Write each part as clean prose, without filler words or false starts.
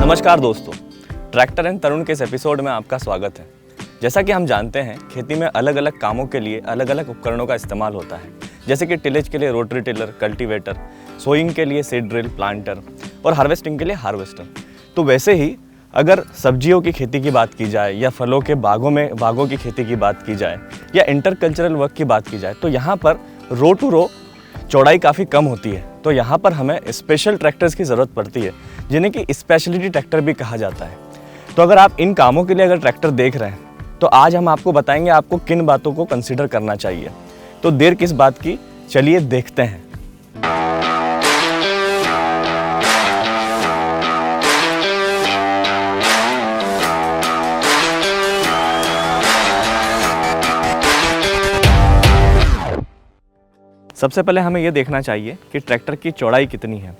नमस्कार दोस्तों, tractor and तरुण के इस एपिसोड में आपका स्वागत है। जैसा कि हम जानते हैं, खेती में अलग अलग कामों के लिए अलग अलग उपकरणों का इस्तेमाल होता है, जैसे कि टिलेज के लिए रोटरी टिलर, कल्टीवेटर, सोइंग के लिए सीड ड्रिल, प्लांटर और हार्वेस्टिंग के लिए हार्वेस्टर। तो वैसे ही अगर सब्जियों की खेती की बात की जाए या फलों के बागों की खेती की बात की जाए या इंटरकल्चरल वर्क की बात की जाए, तो यहाँ पर रो टू रो चौड़ाई काफ़ी कम होती है। तो यहाँ पर हमें स्पेशल ट्रैक्टर्स की ज़रूरत पड़ती है, जिन्हें कि स्पेशलिटी ट्रैक्टर भी कहा जाता है। तो अगर आप इन कामों के लिए अगर ट्रैक्टर देख रहे हैं, तो आज हम आपको बताएंगे आपको किन बातों को कंसीडर करना चाहिए। तो देर किस बात की, चलिए देखते हैं। सबसे पहले हमें यह देखना चाहिए कि ट्रैक्टर की चौड़ाई कितनी है।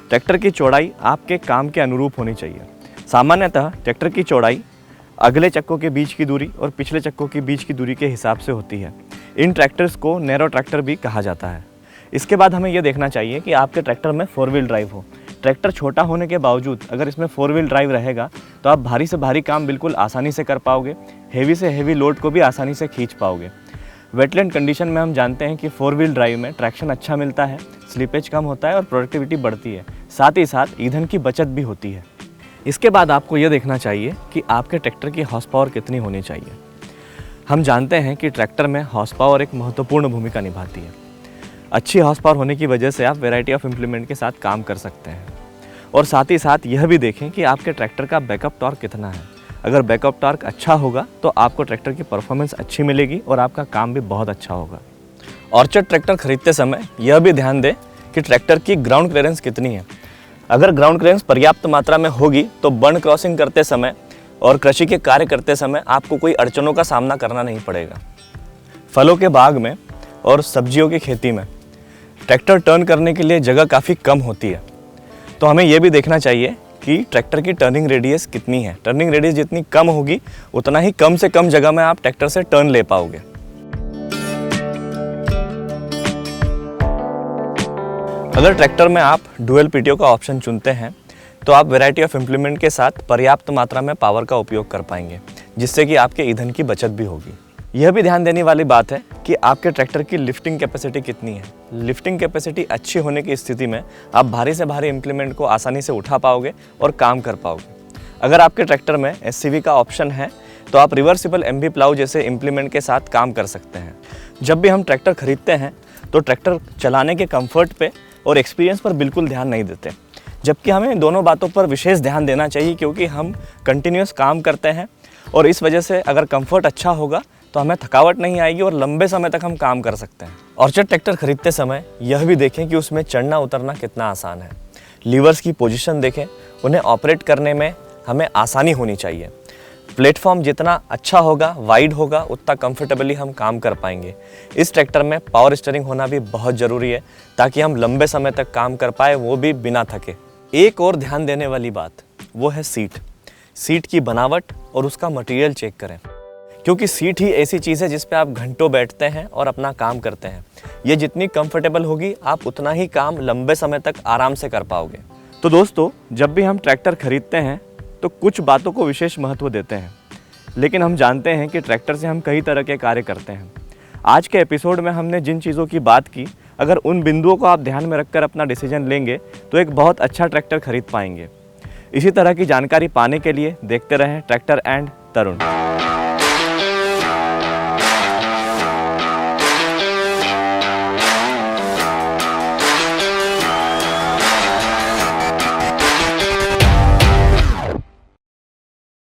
ट्रैक्टर की चौड़ाई आपके काम के अनुरूप होनी चाहिए। सामान्यतः ट्रैक्टर की चौड़ाई अगले चक्कों के बीच की दूरी और पिछले चक्कों के बीच की दूरी के हिसाब से होती है। इन ट्रैक्टर्स को नैरो ट्रैक्टर भी कहा जाता है। इसके बाद हमें यह देखना चाहिए कि आपके ट्रैक्टर में 4 व्हील ड्राइव हो। ट्रैक्टर छोटा होने के बावजूद अगर इसमें 4 व्हील ड्राइव रहेगा तो आप भारी से भारी काम बिल्कुल आसानी से कर पाओगे, हेवी से हेवी लोड को भी आसानी से खींच पाओगे। वेटलैंड कंडीशन में हम जानते हैं कि 4 व्हील ड्राइव में ट्रैक्शन अच्छा मिलता है, स्लिपेज कम होता है और प्रोडक्टिविटी बढ़ती है। साथ ही साथ ईंधन की बचत भी होती है। इसके बाद आपको यह देखना चाहिए कि आपके ट्रैक्टर की हॉर्स पावर कितनी होनी चाहिए। हम जानते हैं कि ट्रैक्टर में हॉर्स पावर एक महत्वपूर्ण भूमिका निभाती है। अच्छी हॉर्स पावर होने की वजह से आप वैरायटी ऑफ इम्प्लीमेंट के साथ काम कर सकते हैं। और साथ ही साथ यह भी देखें कि आपके ट्रैक्टर का बैकअप टॉर्क कितना है। अगर बैकअप टॉर्क अच्छा होगा तो आपको ट्रैक्टर की परफॉर्मेंस अच्छी मिलेगी और आपका काम भी बहुत अच्छा होगा। ऑर्चर्ड ट्रैक्टर खरीदते समय यह भी ध्यान दें कि ट्रैक्टर की ग्राउंड क्लियरेंस कितनी है। अगर ग्राउंड क्लियरेंस पर्याप्त मात्रा में होगी तो बर्न क्रॉसिंग करते समय और कृषि के कार्य करते समय आपको कोई अड़चनों का सामना करना नहीं पड़ेगा। फलों के बाग में और सब्जियों की खेती में ट्रैक्टर टर्न करने के लिए जगह काफ़ी कम होती है। तो हमें यह भी देखना चाहिए कि ट्रैक्टर की टर्निंग रेडियस कितनी है। टर्निंग रेडियस जितनी कम होगी उतना ही कम से कम जगह में आप ट्रैक्टर से टर्न ले पाओगे। अगर ट्रैक्टर में आप डुअल पीटीओ का ऑप्शन चुनते हैं तो आप वैरायटी ऑफ इम्प्लीमेंट के साथ पर्याप्त मात्रा में पावर का उपयोग कर पाएंगे, जिससे कि आपके ईंधन की बचत भी होगी। यह भी ध्यान देने वाली बात है कि आपके ट्रैक्टर की लिफ्टिंग कैपेसिटी कितनी है। लिफ्टिंग कैपेसिटी अच्छी होने की स्थिति में आप भारी से भारी इम्प्लीमेंट को आसानी से उठा पाओगे और काम कर पाओगे। अगर आपके ट्रैक्टर में एससीवी का ऑप्शन है तो आप रिवर्सिबल एमवी प्लाऊ जैसे इम्प्लीमेंट के साथ काम कर सकते हैं। जब भी हम ट्रैक्टर खरीदते हैं तो ट्रैक्टर चलाने के कंफर्ट पे और एक्सपीरियंस पर बिल्कुल ध्यान नहीं देते, जबकि हमें दोनों बातों पर विशेष ध्यान देना चाहिए, क्योंकि हम कंटिन्यूस काम करते हैं और इस वजह से अगर कंफर्ट अच्छा होगा तो हमें थकावट नहीं आएगी और लंबे समय तक हम काम कर सकते हैं। ऑर्चर्ड ट्रैक्टर खरीदते समय यह भी देखें कि उसमें चढ़ना उतरना कितना आसान है। लीवर्स की पोजीशन देखें, उन्हें ऑपरेट करने में हमें आसानी होनी चाहिए। प्लेटफॉर्म जितना अच्छा होगा, वाइड होगा, उतना कंफर्टेबली हम काम कर पाएंगे। इस ट्रैक्टर में पावर स्टीयरिंग होना भी बहुत ज़रूरी है, ताकि हम लंबे समय तक काम कर पाए, वो भी बिना थके। एक और ध्यान देने वाली बात वो है सीट की बनावट और उसका मटेरियल चेक करें, क्योंकि सीट ही ऐसी चीज़ है जिस पे आप घंटों बैठते हैं और अपना काम करते हैं। ये जितनी कंफर्टेबल होगी आप उतना ही काम लंबे समय तक आराम से कर पाओगे। तो दोस्तों, जब भी हम ट्रैक्टर खरीदते हैं तो कुछ बातों को विशेष महत्व देते हैं, लेकिन हम जानते हैं कि ट्रैक्टर से हम कई तरह के कार्य करते हैं। आज के एपिसोड में हमने जिन चीज़ों की बात की, अगर उन बिंदुओं को आप ध्यान में रखकर अपना डिसीजन लेंगे तो एक बहुत अच्छा ट्रैक्टर खरीद पाएंगे। इसी तरह की जानकारी पाने के लिए देखते रहें ट्रैक्टर एंड तरुण।